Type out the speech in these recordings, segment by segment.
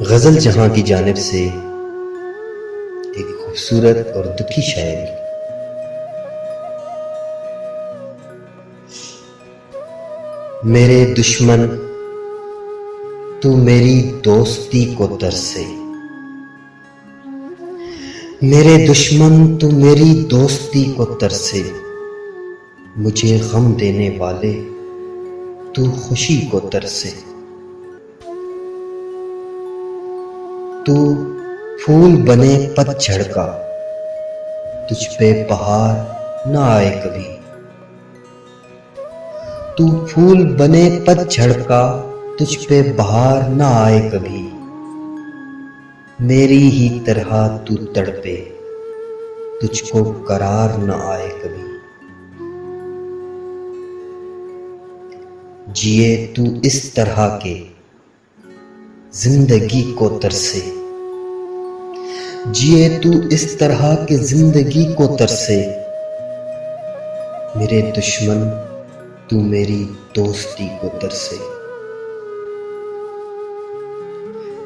गज़ल जहां की जानिब से एक खूबसूरत और दुखी शायरी। मेरे दुश्मन तू मेरी दोस्ती को तरसे, मेरे दुश्मन तू मेरी दोस्ती को तरसे, मुझे गम देने वाले तू खुशी को तरसे। तू फूल बने पतझड़ का, तुझ पे बहार ना आए कभी। तू फूल बने पतझड़ का, तुझ पे बहार ना आए कभी। मेरी ही तरह तू तड़पे, तुझको करार ना आए कभी। जिए तू इस तरह के जिंदगी को तरसे, जिए तू इस तरह के जिंदगी को तरसे। मेरे दुश्मन तू मेरी दोस्ती को तरसे।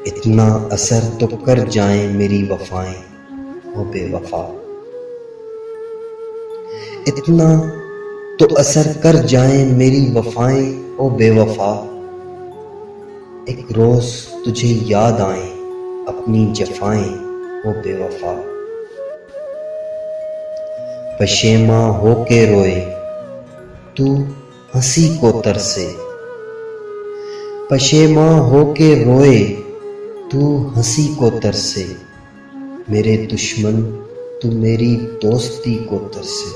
इतना असर तो कर जाएं मेरी वफाएं ओ बेवफा, इतना तो असर कर जाएं मेरी वफाएं ओ बेवफा। एक रोज तुझे याद आए अपनी जफाएं ओ बेवफा। पशेमा होके रोए तू हंसी को तरसे, पशेमा होके रोए तू हंसी को तरसे। मेरे दुश्मन तू मेरी दोस्ती को तरसे।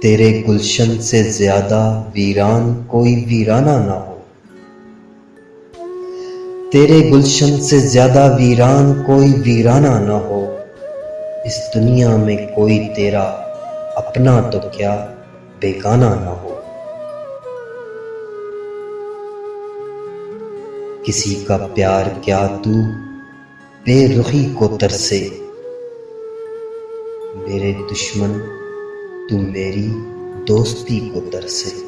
तेरे गुलशन से ज्यादा वीरान कोई वीराना ना हो, तेरे गुलशन से ज्यादा वीरान कोई वीराना ना हो। इस दुनिया में कोई तेरा अपना तो क्या बेगाना ना हो। किसी का प्यार क्या तू बेरुखी को तरसे। मेरे दुश्मन तू मेरी दोस्ती को तरसे।